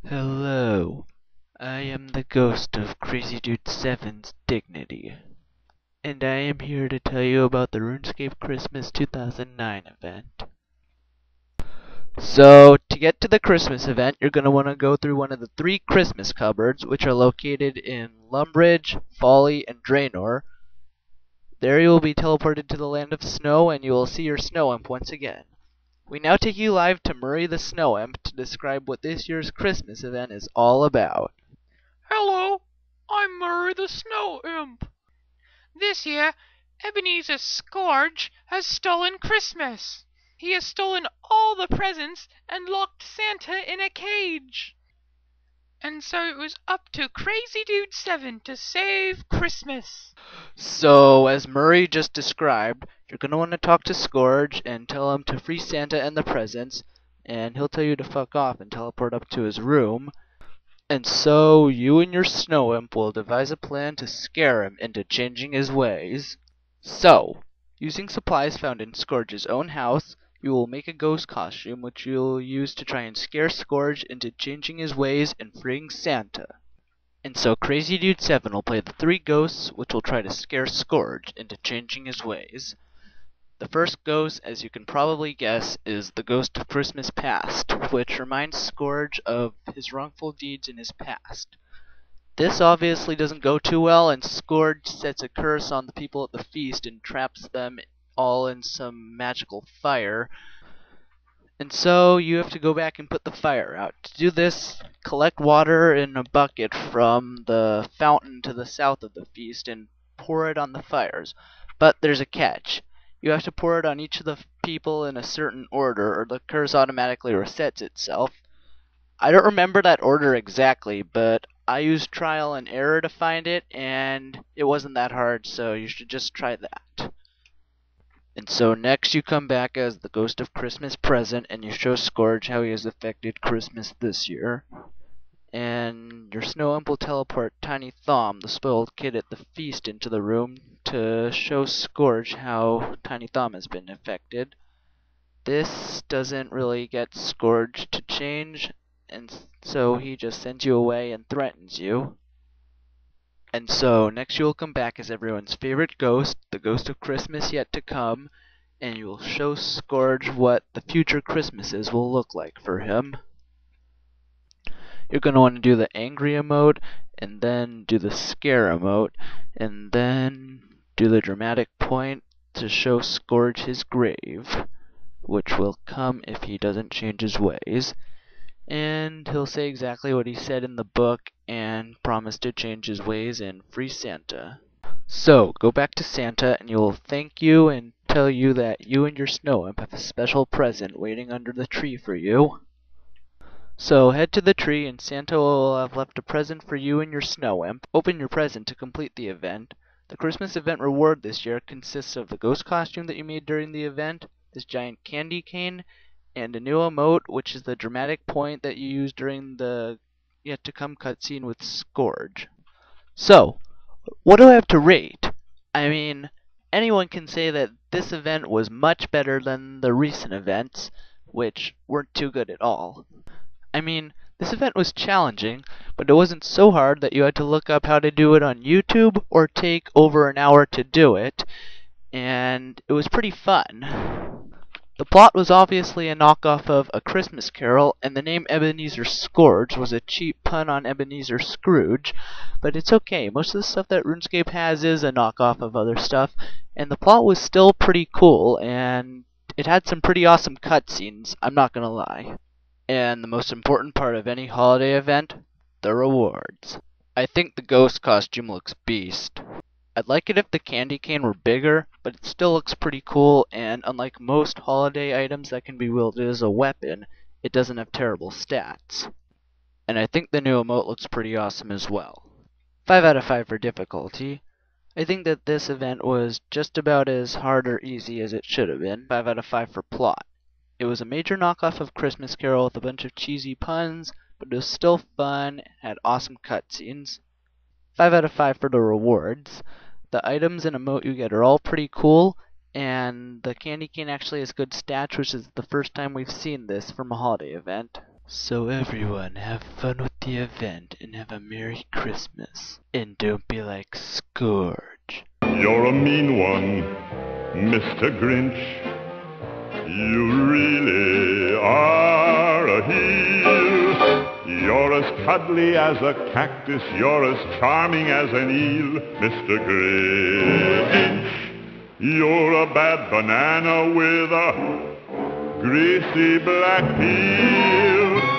Hello, I am the ghost of Crazy Dude 7's dignity, and I am here to tell you about the Runescape Christmas 2009 event. So, to get to the Christmas event, you're going to want to go through one of the 3 Christmas cupboards, which are located in Lumbridge, Folly, and Draenor. There you will be teleported to the Land of Snow, and you will see your Snow Imp once again. We now take you live to Murray the Snow Imp to describe what this year's Christmas event is all about. Hello, I'm Murray the Snow Imp. This year, Ebenezer Scourge has stolen Christmas. He has stolen all the presents and locked Santa in a cage. And so it was up to Crazy Dude 7 to save Christmas. So, as Murray just described, you're going to want to talk to Scourge and tell him to free Santa and the presents, and he'll tell you to fuck off and teleport up to his room. And so, you and your Snow Imp will devise a plan to scare him into changing his ways. So, using supplies found in Scourge's own house, you will make a ghost costume which you'll use to try and scare Scourge into changing his ways and freeing Santa. And so Crazy Dude 7 will play the 3 ghosts which will try to scare Scourge into changing his ways. The first ghost, as you can probably guess, is the ghost of Christmas past, which reminds Scourge of his wrongful deeds in his past. This obviously doesn't go too well, and Scourge sets a curse on the people at the feast and traps them all in some magical fire. And so you have to go back and put the fire out. To do this, collect water in a bucket from the fountain to the south of the feast and pour it on the fires. But there's a catch. You have to pour it on each of the people in a certain order, or the curse automatically resets itself. I don't remember that order exactly, but I used trial and error to find it, and it wasn't that hard, so you should just try that. And so next you come back as the ghost of Christmas present, and you show Scourge how he has affected Christmas this year. And your Snow Imp will teleport Tiny Thom, the spoiled kid at the feast, into the room to show Scourge how Tiny Thom has been affected. This doesn't really get Scourge to change, and so he just sends you away and threatens you. And so next you will come back as everyone's favorite ghost, the ghost of Christmas yet to come, and you will show Scourge what the future Christmases will look like for him. You're going to want to do the angry emote, and then do the scare emote, and then do the dramatic point to show Scourge his grave, which will come if he doesn't change his ways. And he'll say exactly what he said in the book and promise to change his ways and free Santa. So, go back to Santa and you'll thank you and tell you that you and your Snow Imp have a special present waiting under the tree for you. So, head to the tree and Santa will have left a present for you and your Snow Imp. Open your present to complete the event. The Christmas event reward this year consists of the ghost costume that you made during the event, this giant candy cane, and a new emote, which is the dramatic point that you used during the yet to come cutscene with Scourge. So, what do I have to rate? I mean, anyone can say that this event was much better than the recent events, which weren't too good at all. I mean, this event was challenging, but it wasn't so hard that you had to look up how to do it on YouTube or take over an hour to do it, and it was pretty fun. The plot was obviously a knockoff of A Christmas Carol, and the name Ebenezer Scourge was a cheap pun on Ebenezer Scrooge, but it's okay. Most of the stuff that RuneScape has is a knockoff of other stuff, and the plot was still pretty cool, and it had some pretty awesome cutscenes, I'm not gonna lie. And the most important part of any holiday event, the rewards. I think the ghost costume looks beast. I'd like it if the candy cane were bigger, but it still looks pretty cool, and unlike most holiday items that can be wielded as a weapon, it doesn't have terrible stats. And I think the new emote looks pretty awesome as well. 5 out of 5 for difficulty. I think that this event was just about as hard or easy as it should have been. 5 out of 5 for plot. It was a major knockoff of Christmas Carol with a bunch of cheesy puns, but it was still fun, had awesome cutscenes. 5 out of 5 for the rewards. The items and emote you get are all pretty cool, and the candy cane actually has good stats, which is the first time we've seen this from a holiday event. So everyone, have fun with the event and have a Merry Christmas. And don't be like Scourge. You're a mean one, Mr. Grinch. You really are a heel. You're as cuddly as a cactus. You're as charming as an eel, Mr. Grinch. You're a bad banana with a greasy black peel.